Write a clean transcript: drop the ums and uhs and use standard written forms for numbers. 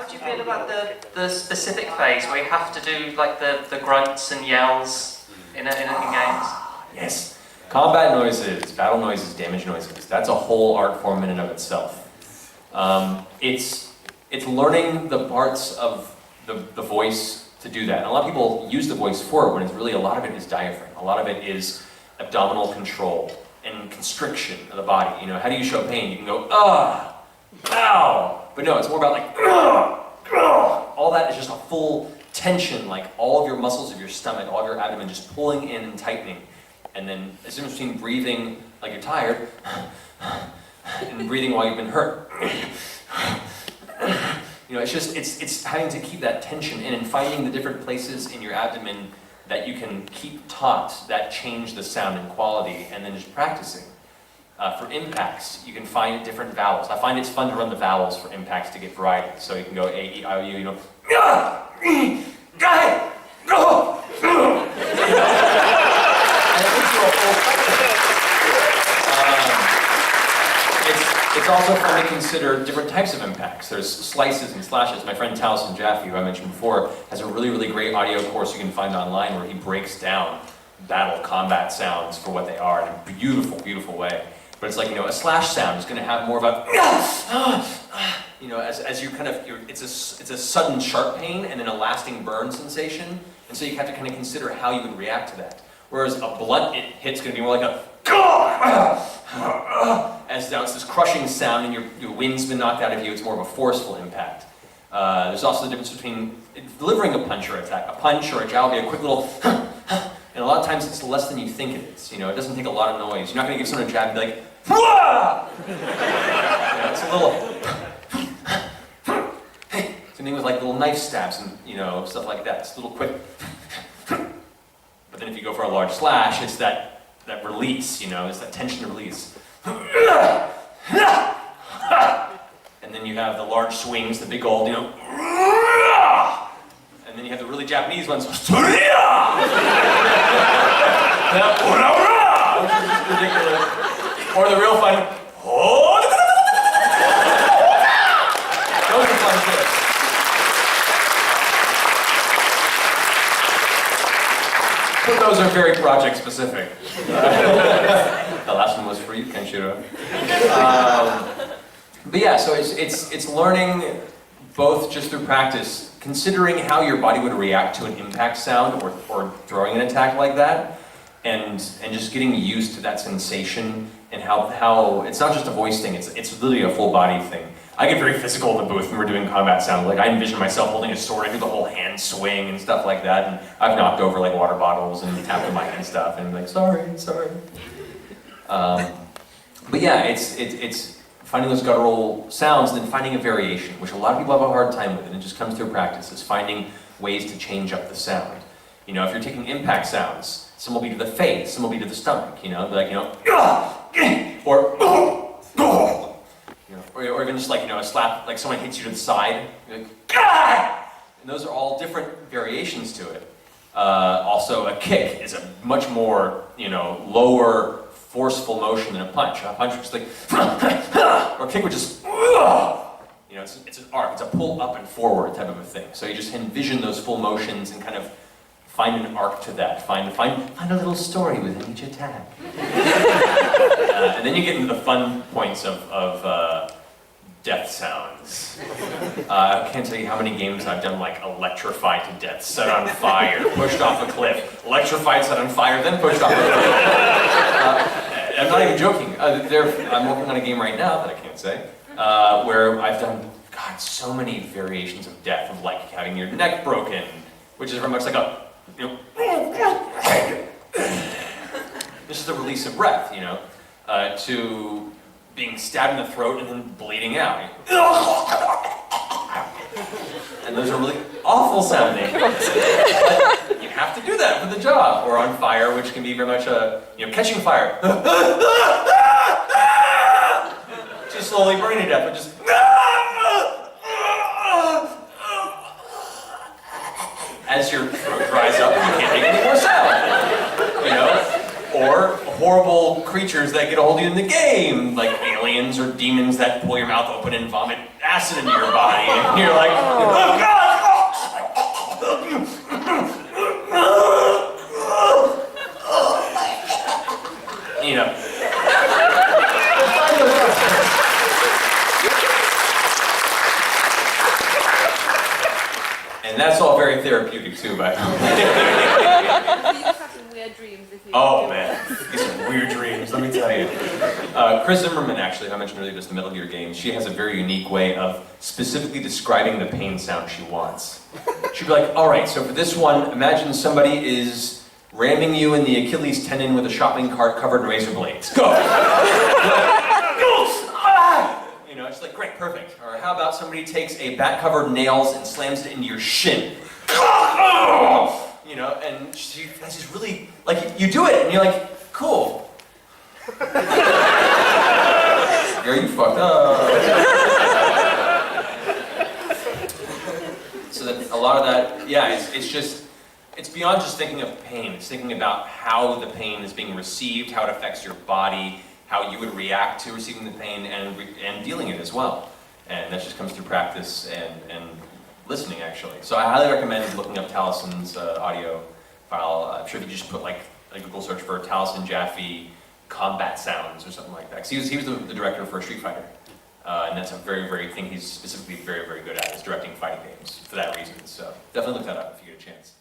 do you feel about the specific phase where you have to do like the grunts and yells in games? Yes. Combat noises, battle noises, damage noises. That's a whole art form in and of itself. It's learning the parts of the voice to do that. And a lot of people use the voice for it when it's really, a lot of it is diaphragm. A lot of it is abdominal control and constriction of the body. You know, how do you show pain? You can go, ah, ow. But no, it's more about like, all that is just a full tension, like all of your muscles of your stomach, all of your abdomen just pulling in and tightening. And then it's the difference between breathing like you're tired and breathing while you've been hurt. You know, it's having to keep that tension in and finding the different places in your abdomen that you can keep taut that change the sound and quality, and then just practicing. For impacts, you can find different vowels. I find it's fun to run the vowels for impacts to get variety. So you can go A, E, I, O, U, you know, go! It's also fun to consider different types of impacts. There's slices and slashes. My friend Taliesin, Jaffe, who I mentioned before, has a really, really great audio course you can find online where he breaks down battle combat sounds for what they are in a beautiful, beautiful way. But it's like, you know, a slash sound is going to have more of a, you know, as you kind of, it's a sudden sharp pain and then a lasting burn sensation. And so you have to kind of consider how you would react to that. Whereas a blunt hit's going to be more like a, as now it's this crushing sound and your wind's been knocked out of you, it's more of a forceful impact. There's also the difference between delivering a punch or attack. A punch or a jowl will be a quick little, and a lot of times it's less than you think it is. You know, it doesn't take a lot of noise. You're not going to give someone a jab and be like, Wah! You know, it's a little, something with like little knife stabs and, you know, stuff like that. It's a little quick. But then if you go for a large slash, it's that release, you know, it's that tension release. And then you have the large swings, the big old, you know, and then you have the really Japanese ones, ridiculous. Or the real fun, those are fun too. But those are very project specific. The last one was for you, Kenshiro. But yeah, so it's learning both just through practice, considering how your body would react to an impact sound or throwing an attack like that, and just getting used to that sensation and how it's not just a voice thing, it's literally a full body thing. I get very physical in the booth when we're doing combat sound. Like I envision myself holding a sword, I do the whole hand swing and stuff like that, and I've knocked over like water bottles and tapped the mic and stuff, and I'm like, sorry. But yeah, it's finding those guttural sounds and then finding a variation, which a lot of people have a hard time with, and it just comes through practice, is finding ways to change up the sound. You know, if you're taking impact sounds, some will be to the face, some will be to the stomach, you know, like, you know, or, you know, or even just like, you know, a slap, like someone hits you to the side, you're like, and those are all different variations to it. Also, a kick is a much more, you know, lower, forceful motion than a punch. A punch is like, or a kick would just, you know, it's an arc, it's a pull up and forward type of a thing. So you just envision those full motions and kind of find an arc to that. Find a little story within each attack. And then you get into the fun points of death sounds. I can't tell you how many games I've done like electrified to death, set on fire, pushed off a cliff, electrified, set on fire, then pushed off a cliff. I'm not even joking. I'm working on a game right now that I can't say, where I've done, God, so many variations of death, of like having your neck broken, which is very much like a, you know, this is the release of breath, you know, to being stabbed in the throat and then bleeding out. And those are really awful sounding. But you have to do that for the job. Or on fire, which can be very much a, you know, catching fire. Just slowly burning to death, but just as your throat dries up and you can't make any more sound. You know? Or horrible creatures that get a hold of you in the game, like aliens or demons that pull your mouth open and vomit acid into your body, and you're like, oh God! You know. And that's all very therapeutic too, by the way. You just have some weird dreams if you Oh do man, these are weird dreams, let me tell you. Chris Zimmerman, actually, who I mentioned earlier, just the Metal Gear game, she has a very unique way of specifically describing the pain sound she wants. She'd be like, all right, so for this one, imagine somebody is ramming you in the Achilles tendon with a shopping cart covered in razor blades. Go! You know, it's like, great, perfect. Or how about somebody takes a bat-covered nails and slams it into your shin? You know, and she has this really, like, you do it, and you're like, cool. Girl, you fucked up. So that a lot of that, yeah, it's beyond just thinking of pain. It's thinking about how the pain is being received, how it affects your body, how you would react to receiving the pain, and dealing it as well. And that just comes through practice and listening, actually. So I highly recommend looking up Taliesin's audio file. I'm sure if you just put like a Google search for Taliesin Jaffe combat sounds or something like that. Because he was the director for Street Fighter. And that's a very, very thing he's specifically very, very good at, is directing fighting games for that reason. So definitely look that up if you get a chance.